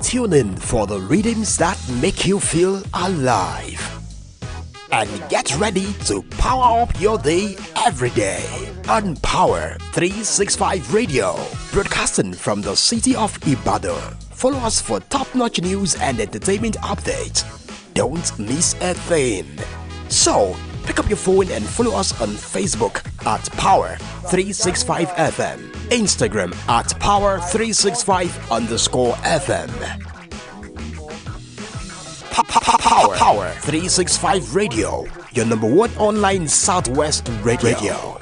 Tune in for the rhythms that make you feel alive. And get ready to power up your day every day on Power 365 Radio, broadcasting from the city of Ibadan. Follow us for top-notch news and entertainment updates. Don't miss a thing. So, pick up your phone and follow us on Facebook at Power 365 FM, Instagram at Power 365 underscore FM. Power 365 Radio, your number one online Southwest radio.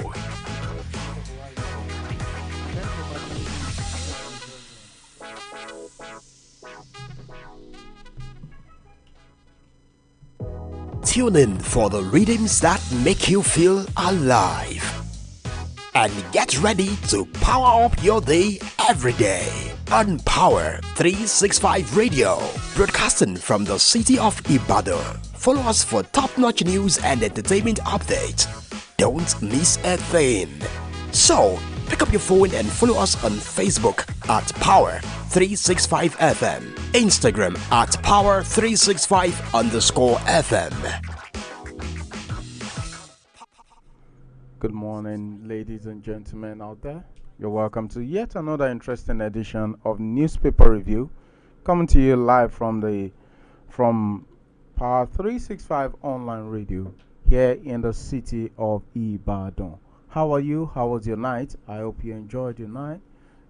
Tune in for the rhythms that make you feel alive. And get ready to power up your day every day on Power 365 Radio, broadcasting from the city of Ibadan. Follow us for top-notch news and entertainment updates. Don't miss a thing. So, pick up your phone and follow us on Facebook at Power 365 FM, Instagram at Power 365 underscore FM. Good morning, ladies and gentlemen out there. You're welcome to yet another interesting edition of Newspaper Review, coming to you live from Power 365 online radio here in the city of Ibadan. How are you? How was your night? I hope you enjoyed your night.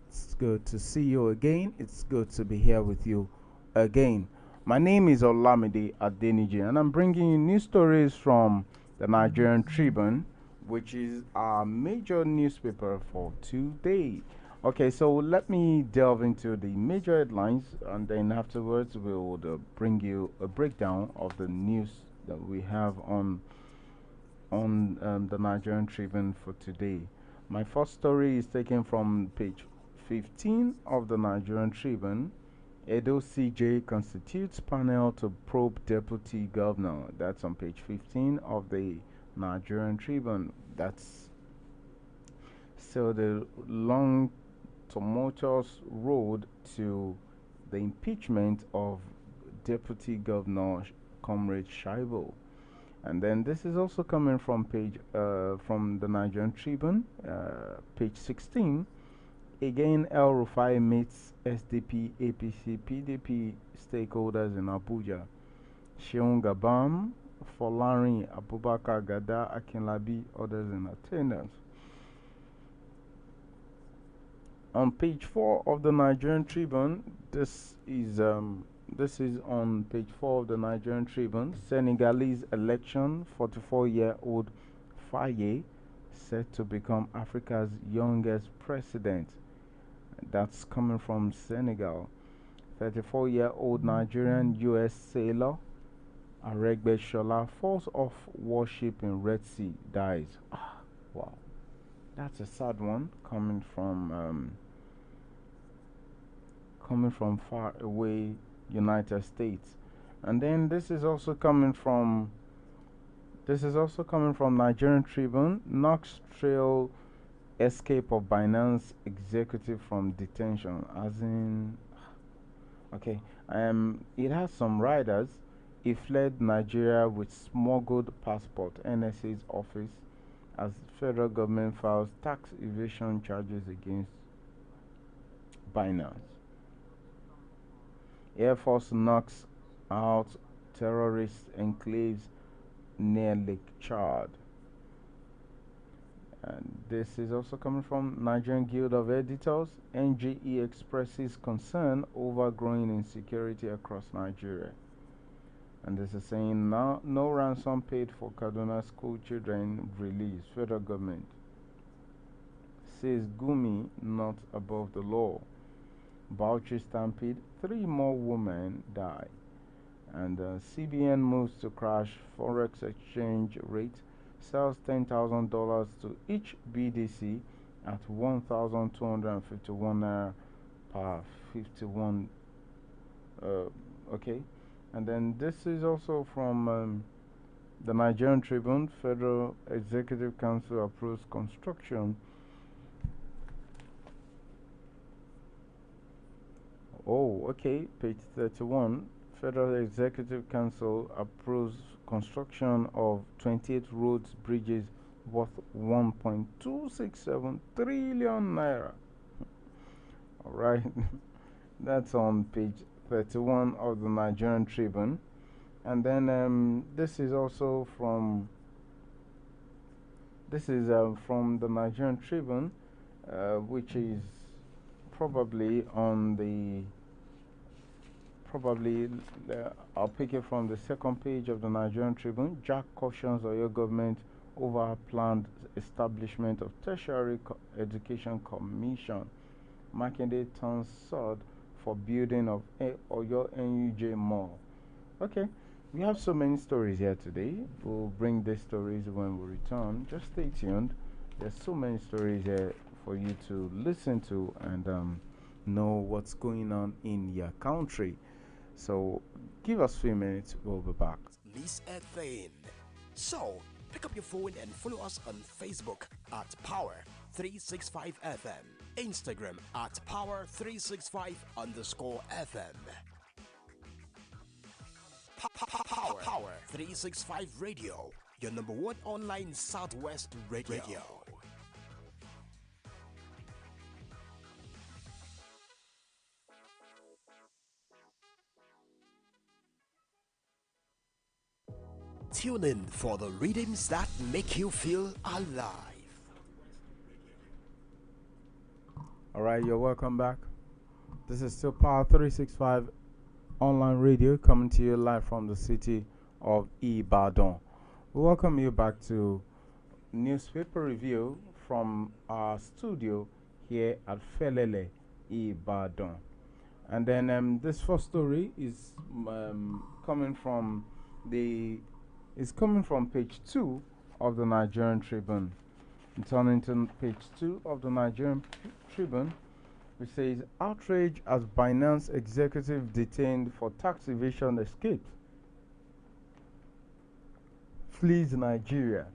It's good to see you again. It's good to be here with you again. My name is Olamide Adeniji, and I'm bringing you news stories from the Nigerian Tribune, which is our major newspaper for today. Okay, so let me delve into the major headlines, and then afterwards we'll bring you a breakdown of the news that we have on the Nigerian Tribune for today. My first story is taken from page 15 of the Nigerian Tribune. Edo CJ constitutes panel to probe deputy governor. That's on page 15 of the Nigerian Tribune. That's still the long, tumultuous road to the impeachment of Deputy Governor Comrade Shaibu. And then this is also coming from from the Nigerian Tribune, page 16. Again, El Rufai meets SDP, APC, PDP stakeholders in Abuja. Sheung Gabam, Folarin, Abubakar Gada, Akinlabi, others in attendance. On page 4 of the Nigerian Tribune, this is on page 4 of the Nigerian Tribune. Senegalese election, 44-year-old Faye set to become Africa's youngest president. That's coming from Senegal. 34-year-old Nigerian US sailor Aregbe Shola falls off warship in Red Sea, dies. Wow, that's a sad one, coming from far away United States. And then this is also coming from Nigerian Tribune. Knox trail escape of Binance executive from detention, as in, okay, it has some riders. He fled Nigeria with smuggled passport. NSA's office as federal government files tax evasion charges against Binance. Air Force knocks out terrorist enclaves near Lake Chad. And this is also coming from Nigerian Guild of Editors. NGE expresses concern over growing insecurity across Nigeria. And this is saying no ransom paid for Kaduna school children released. Federal government says Gumi not above the law. Bauchi stampede, 3 more women die. And CBN moves to crash forex exchange rate, sells $10,000 to each BDC at 1,251 naira per 51. Okay. And then this is also from the Nigerian Tribune. Federal Executive Council approves construction Oh, okay. Page 31. Federal Executive Council approves construction of 28 roads, bridges worth 1.267 trillion naira. All right. That's on page 31 of the Nigerian Tribune. And then this is also from the Nigerian Tribune, which is probably on the probably I'll pick it from the second page of the Nigerian Tribune. Jack cautions Oyo government over planned establishment of tertiary education commission. Makinde turns sword for building of Oyo NUJ Mall. Okay, we have so many stories here today. We'll bring these stories when we return. Just stay tuned. There's so many stories here for you to listen to and know what's going on in your country. So give us a few minutes. We'll be back. Miss a thing. So pick up your phone and follow us on Facebook at Power365 FM, Instagram at Power365 _ FM. Power 365 Radio, your number one online Southwest radio. Tune in for the rhythms that make you feel alive. All right, you're welcome back. This is still Power 365 online radio coming to you live from the city of Ibadan. We welcome you back to newspaper review from our studio here at Felele, Ibadan. And then this first story is coming from page 2 of the Nigerian Tribune. And turning to page 2 of the Nigerian Tribune, which says outrage as Binance executive detained for tax evasion escaped. Flees Nigeria.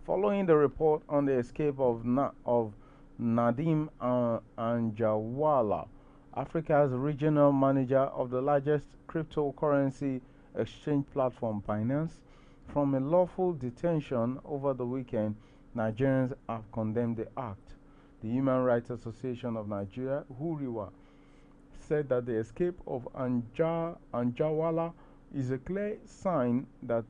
Following the report on the escape of Nadim Anjawala, Africa's regional manager of the largest cryptocurrency exchange platform Binance, from a lawful detention over the weekend, Nigerians have condemned the act. The Human Rights Association of Nigeria, HURIWA, said that the escape of Anjawala is a clear sign that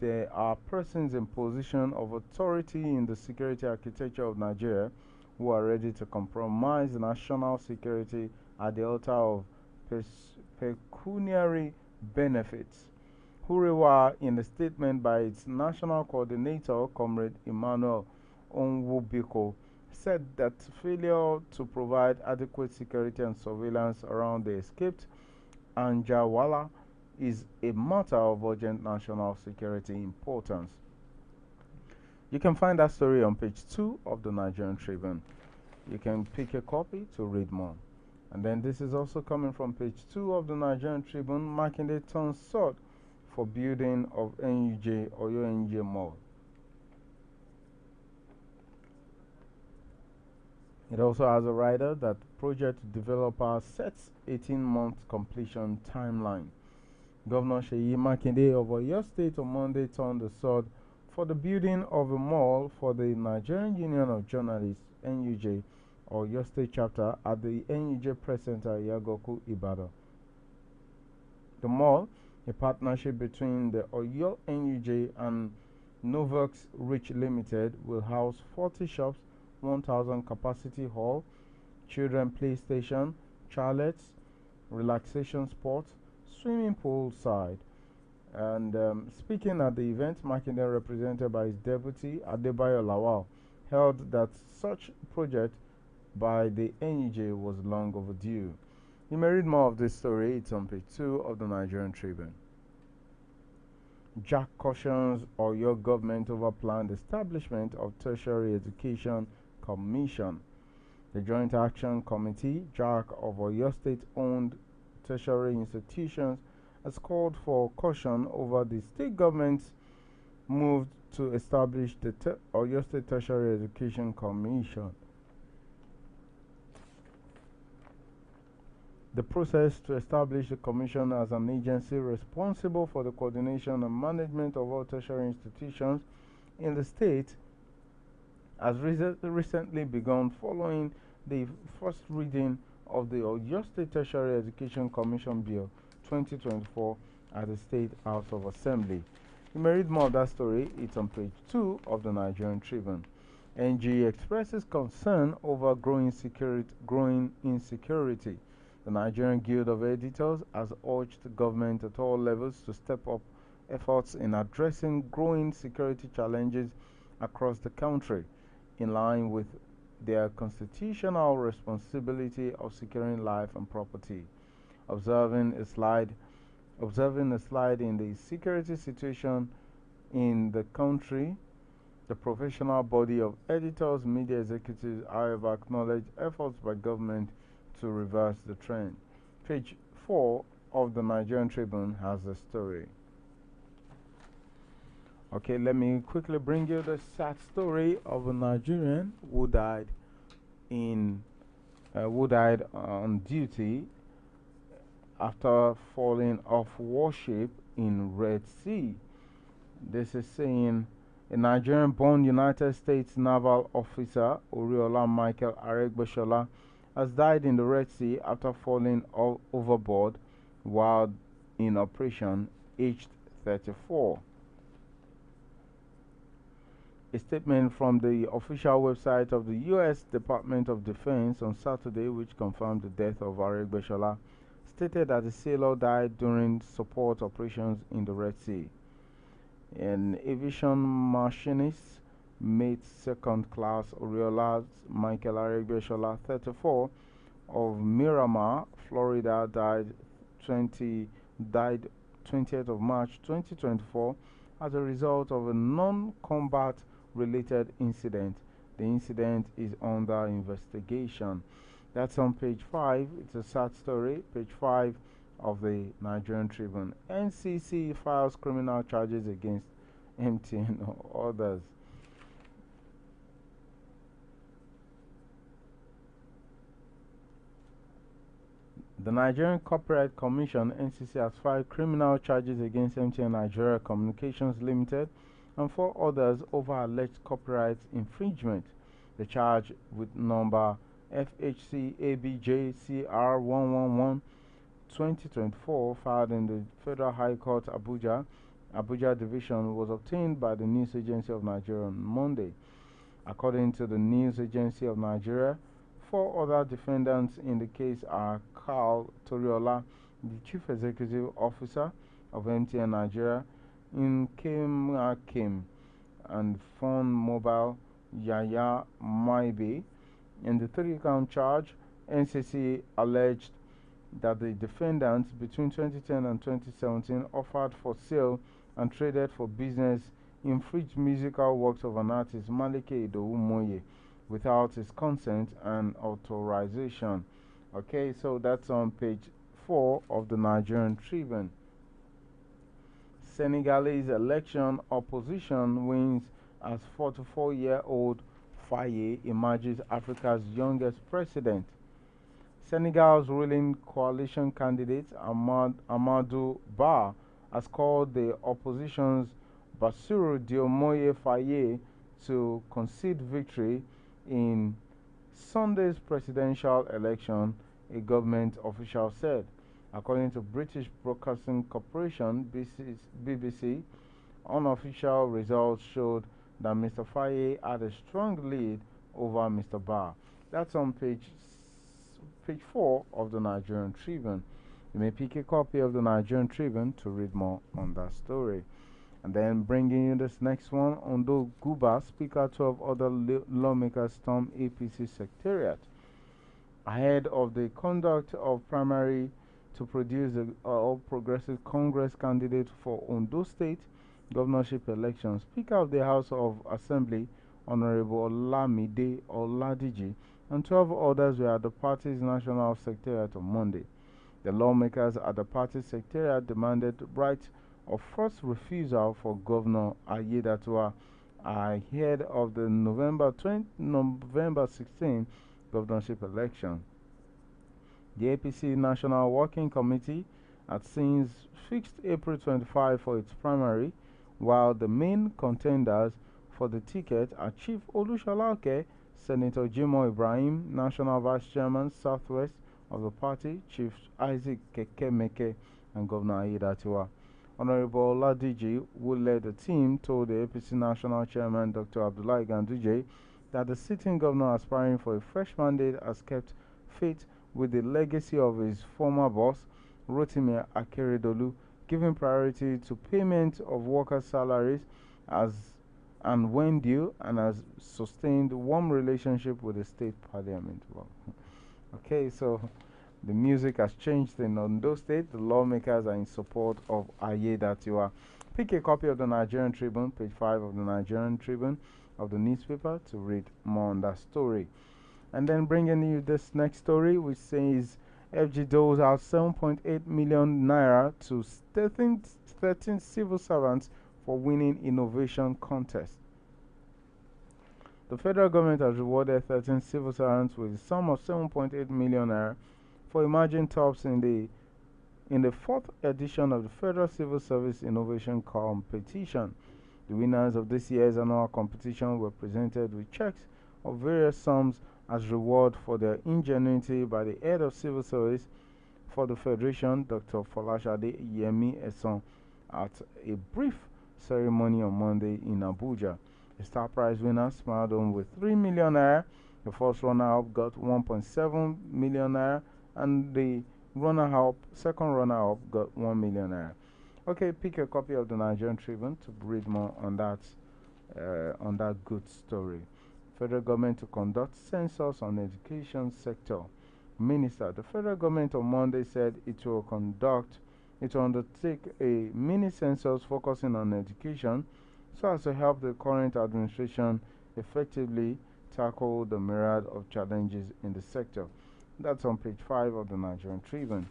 there are persons in position of authority in the security architecture of Nigeria who are ready to compromise national security at the altar of pecuniary benefits. HURIWA, in a statement by its national coordinator, Comrade Emmanuel Onwubiko, said that failure to provide adequate security and surveillance around the escaped Anjawala is a matter of urgent national security importance. You can find that story on page 2 of the Nigerian Tribune. You can pick a copy to read more. And then this is also coming from page 2 of the Nigerian Tribune, Makinde turns sword for building of NUJ Oyo NUJ Mall. It also has a rider that project developer sets 18-month completion timeline. Governor Seyi Makinde of Oyo State on Monday turned the sword for the building of a mall for the Nigerian Union of Journalists, NUJ, Oyo State chapter at the NUJ Press Center, Yagoku, Ibadan. The mall, a partnership between the Oyo NUJ and Novex Rich Limited, will house 40 shops, 1,000 capacity hall, children PlayStation, chalets, relaxation sports, swimming pool side. And speaking at the event, Makinde, represented by his deputy Adebayo Lawal, held that such project by the NUJ was long overdue. You may read more of this story. It's on page 2 of the Nigerian Tribune. Jack cautions Oyo government over planned establishment of tertiary education commission. The Joint Action Committee, JAC, of Oyo State-owned tertiary institutions has called for caution over the state government's move to establish the Oyo State Tertiary Education Commission. The process to establish the Commission as an agency responsible for the coordination and management of all tertiary institutions in the state has recently begun following the first reading of the Oyo State Tertiary Education Commission Bill 2024 at the State House of Assembly. You may read more of that story. It's on page 2 of the Nigerian Tribune. NG expresses concern over growing insecurity. The Nigerian Guild of Editors has urged the government at all levels to step up efforts in addressing growing security challenges across the country, in line with their constitutional responsibility of securing life and property. Observing a slide in the security situation in the country, the professional body of editors, media executives, however, acknowledge efforts by government to reverse the trend. Page 4 of the Nigerian Tribune has the story. Okay, let me quickly bring you the sad story of a Nigerian who died on duty after falling off warship in Red Sea. This is saying a Nigerian-born United States naval officer, Oriola Michael Aregbeshola, has died in the Red Sea after falling overboard while in operation, aged 34. A statement from the official website of the U.S. Department of Defense on Saturday, which confirmed the death of Aregbeshola, stated that the sailor died during support operations in the Red Sea. An aviation machinist, mate second class Oriola Michael Aregbeshola, 34, of Miramar, Florida, died 20th of March 2024 as a result of a non-combat related incident. The incident is under investigation. That's on page 5. It's a sad story. Page 5 of the Nigerian Tribune. NCC files criminal charges against MTN or others. The Nigerian Copyright Commission (NCC) has filed criminal charges against MTN Nigeria Communications Limited and 4 others over alleged copyright infringement. The charge, with number FHC ABJCR 111/2024, filed in the Federal High Court Abuja Division, was obtained by the News Agency of Nigeria on Monday. According to the News Agency of Nigeria, 4 other defendants in the case are Carl Toriola, the Chief Executive Officer of MTN Nigeria, Nkem Akim, and Phone Mobile Yaya Maibe. In the 3-count charge, NCC alleged that the defendants between 2010 and 2017 offered for sale and traded for business infringed musical works of an artist, Malike Idowu Moye, without his consent and authorization. Okay, so that's on page 4 of the Nigerian Tribune. Senegalese election opposition wins as 44-year-old Faye emerges Africa's youngest president. Senegal's ruling coalition candidate Amadou Ba has called the opposition's Bassirou Diomaye Faye to concede victory in Sunday's presidential election, a government official said. According to British Broadcasting Corporation (BBC), unofficial results showed that Mr. Faye had a strong lead over Mr. Ba. That's on page 4 of the Nigerian Tribune. You may pick a copy of the Nigerian Tribune to read more on that story. And then bringing you this next one, Ondo Guba, Speaker 12 other lawmakers storm APC Secretariat. Ahead of the conduct of primary to produce the All Progressive Congress candidate for Ondo State governorship election, Speaker of the House of Assembly, Honorable Olamide Oladiji, and 12 others were at the party's national secretariat on Monday. The lawmakers at the party secretariat demanded right of first refusal for Governor Ayedatua ahead of the November 16 governorship election. The APC National Working Committee had since fixed April 25 for its primary, while the main contenders for the ticket are Chief Olushalake, Senator Jimo Ibrahim, National Vice Chairman Southwest of the party, Chief Isaac Kekemeke, and Governor Aiyedatiwa. Honorable Oladiji, who led the team, told the APC National Chairman Dr. Abdullahi Ganduje that the sitting governor aspiring for a fresh mandate has kept faith with the legacy of his former boss, Rotimi Akeredolu, giving priority to payment of workers' salaries as and when due, and has sustained warm relationship with the state parliament. Well, okay, so the music has changed in Ondo State. The lawmakers are in support of Aiyedatiwa. Pick a copy of the Nigerian Tribune, page 5 of the Nigerian Tribune of the newspaper to read more on that story. And then bringing you this next story, which says FG doles out 7.8 million naira to 13 civil servants for winning innovation contest. The federal government has rewarded 13 civil servants with a sum of 7.8 million naira for emerging tops in the fourth edition of the Federal Civil Service Innovation Competition. The winners of this year's annual competition were presented with checks of various sums as reward for their ingenuity by the head of civil service for the Federation, Dr. Folashade Yemi Eson, at a brief ceremony on Monday in Abuja. The star prize winner smiled home with 3 million naira. The first runner-up got 1.7 million naira, and the second runner-up got 1 million naira. Okay, pick a copy of the Nigerian Tribune to read more on that good story. Federal government to conduct census on education sector. Minister, the federal government on Monday said it will undertake a mini census focusing on education so as to help the current administration effectively tackle the myriad of challenges in the sector. That's on page 5 of the Nigerian Tribune.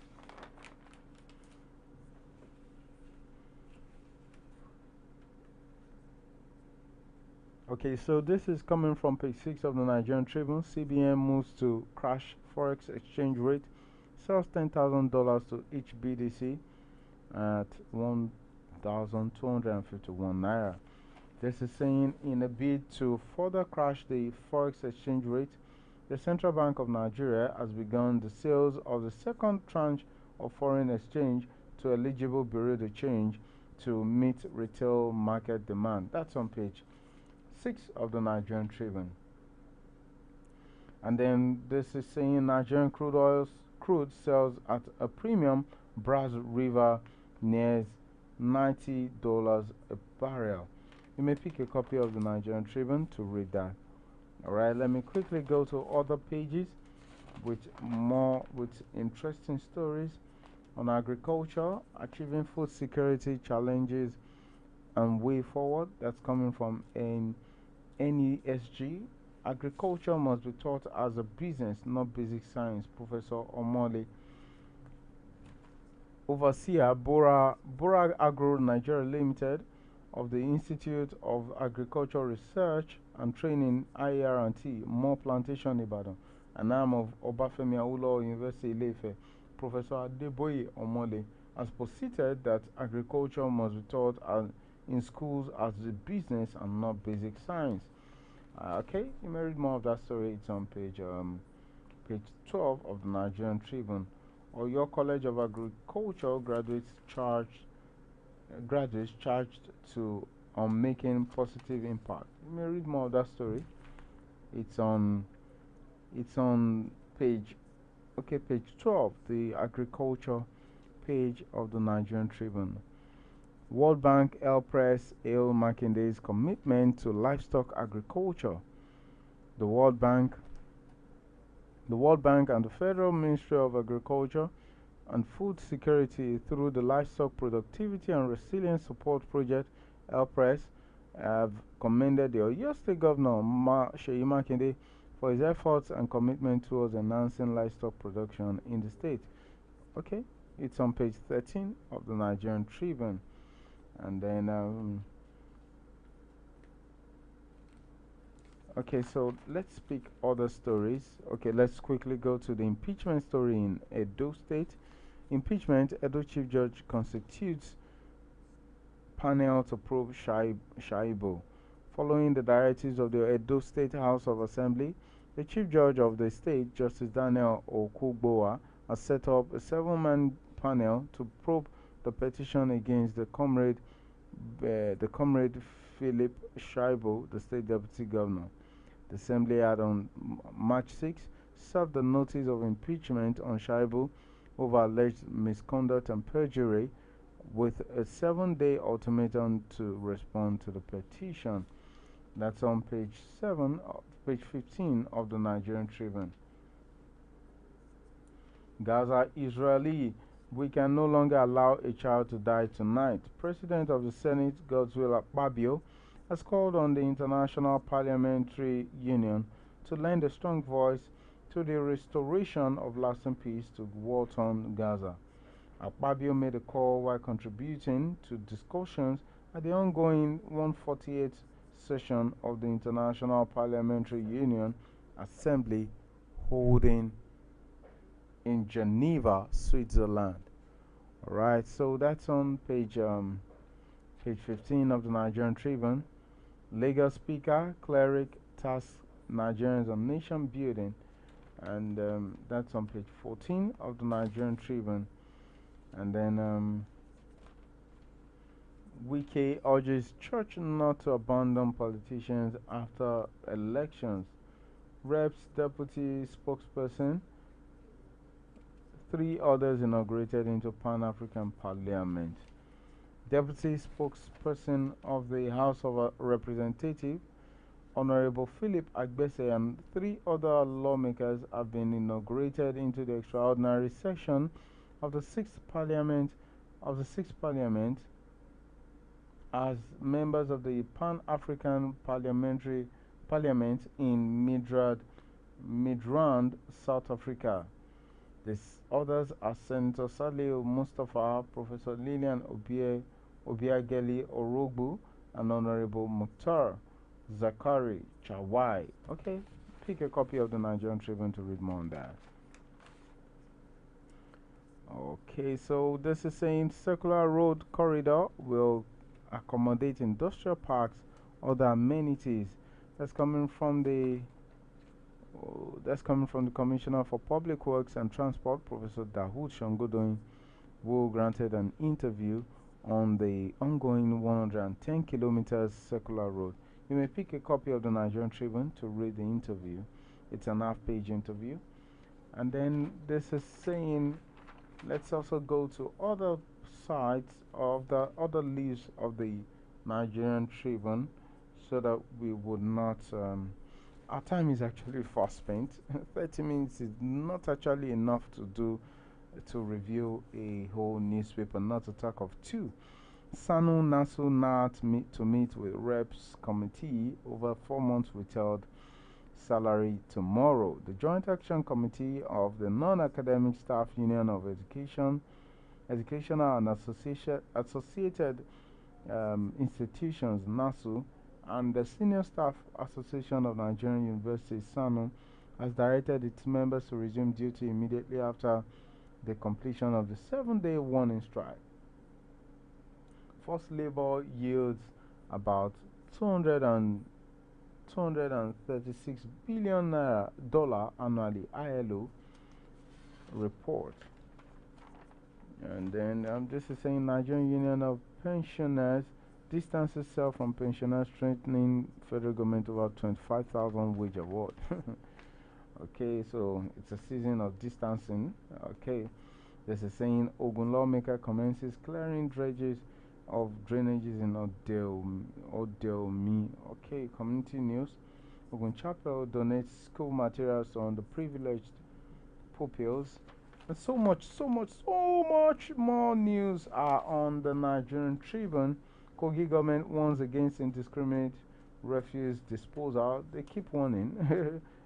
Okay, so this is coming from page 6 of the Nigerian Tribune. CBN moves to crash forex exchange rate, sells $10,000 to each BDC at 1,251 naira. This is saying in a bid to further crash the forex exchange rate, the Central Bank of Nigeria has begun the sales of the second tranche of foreign exchange to eligible bureau de change to meet retail market demand. That's on page 6 of the Nigerian Tribune. And then this is saying Nigerian crude sells at a premium. Brass River nears $90 a barrel. You may pick a copy of the Nigerian Tribune to read that. Alright, let me quickly go to other pages with interesting stories on agriculture, achieving food security challenges and way forward. That's coming from NESG. Agriculture must be taught as a business, not basic science. Professor Omole. Overseer Bora Agro Nigeria Limited of the Institute of Agricultural Research and Training IAR&T, More Plantation Ibadan, and I'm of Obafemi Awolowo University Ilefe, Professor Adeboye Omole, has posited that agriculture must be taught in schools as a business and not basic science. Okay, you may read more of that story. It's on page 12 of the Nigerian Tribune. Or your College of Agriculture graduates charged to making positive impact. You may read more of that story. It's on page 12, the agriculture page of the Nigerian Tribune. World Bank Press hail Makinde's commitment to livestock agriculture. The World Bank and the Federal Ministry of Agriculture and Food Security through the Livestock Productivity and Resilience Support Project (LPRES) have commended the Oyo State Governor Seyi Makinde for his efforts and commitment towards enhancing livestock production in the state. Okay, it's on page 13 of the Nigerian Tribune. And then Okay, so let's pick other stories. Okay, let's quickly go to the impeachment story in Edo State. Impeachment: Edo Chief Judge constitutes panel to probe Shaibu. Following the directives of the Edo State House of Assembly, the Chief Judge of the state, Justice Daniel Okugbowa, has set up a seven-man panel to probe the petition against the comrade Philip Shaibu, the state deputy governor. The Assembly had on March 6 served the notice of impeachment on Shaibu over alleged misconduct and perjury, with a 7-day ultimatum to respond to the petition. That's on page 15 of the Nigerian Tribune. Gaza: Israeli: we can no longer allow a child to die tonight. President of the Senate, Godswill Akpabio, has called on the International Parliamentary Union to lend a strong voice to the restoration of lasting peace to war-torn Gaza. Akpabio made a call while contributing to discussions at the ongoing 148th session of the International Parliamentary Union Assembly holding in Geneva, Switzerland. Alright, so that's on page 15 of the Nigerian Tribune. Lagos Speaker, cleric tasks Nigerians on nation building, and that's on page 14 of the Nigerian Tribune. And then Wike urges church not to abandon politicians after elections. Reps deputy spokesperson, 3 others inaugurated into Pan-African Parliament. Deputy spokesperson of the House of Representatives, Honorable Philip Agbese, and 3 other lawmakers have been inaugurated into the extraordinary session of the 6th Parliament as members of the Pan-African Parliament in Midrand, South Africa. These others are Senator Saliu Mustafa, Professor Lillian Obiageli Orogbu, and Honorable Mukhtar Zakari Chawai. Okay, pick a copy of the Nigerian Tribune to read more on that. Okay, so this is saying circular road corridor will accommodate industrial parks, other amenities. That's coming from the Commissioner for Public Works and Transport, Professor Dahoud Shongodoin, who granted an interview on the ongoing 110 kilometers circular road. You may pick a copy of the Nigerian Tribune to read the interview. It's an half-page interview. And then this is saying, let's also go to other sides of the other leaves of the Nigerian Tribune, so that we would not our time is actually fast spent. 30 minutes is not actually enough to review a whole newspaper, not to talk of 2. SANU NASU not to meet with reps committee over 4 months withheld salary tomorrow. The Joint Action Committee of the Non-Academic Staff Union of Educational and Associated Institutions (NASU) and the Senior Staff Association of Nigerian Universities (SANU) has directed its members to resume duty immediately after the completion of the 7-day warning strike. Forced labor yields about $236 billion annually, ILO report. And then this is saying Nigerian Union of Pensioners distances itself from pensioners, strengthening federal government over 25,000 wage award. Okay, so it's a season of distancing. Okay, this is saying Ogun lawmaker commences clearing dredges of drainages in Odelmi. Okay, community news. Ogun Chapel donates school materials to underprivileged pupils. And so much more news are on the Nigerian Tribune. Kogi government warns against indiscriminate refuse disposal. They keep warning.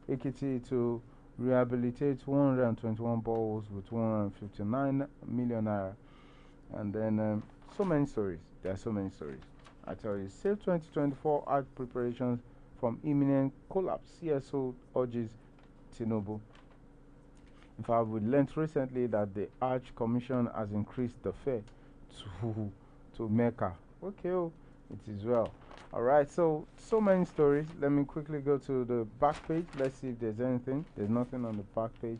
Ekiti to rehabilitate 121 boreholes with 159 million naira. And then so many stories. There are so many stories. I tell you, save 2024 art preparations from imminent collapse. CSO urges Tinubu. In fact, we learned recently that the Arch Commission has increased the fare to Mecca. Okay, oh, it is well. All right, so many stories. Let me quickly go to the back page. Let's see if there's anything. There's nothing on the back page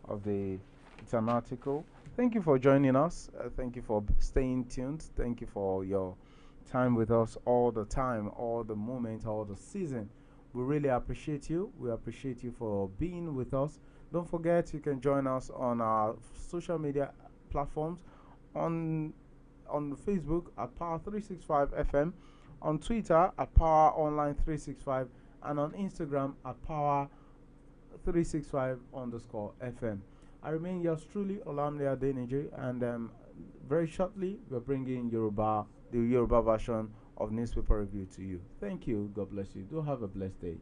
of the. It's an article. Thank you for joining us. Thank you for staying tuned. Thank you for your time with us all the time, all the moment, all the season. We really appreciate you. We appreciate you for being with us. Don't forget, you can join us on our social media platforms on Facebook at Power365 FM, on Twitter at Power Online 365, and on Instagram at Power365 underscore FM. I remain yours truly, Olamide Adeniji, and very shortly we're bringing the Yoruba version of newspaper review to you. Thank you. God bless you. Do have a blessed day.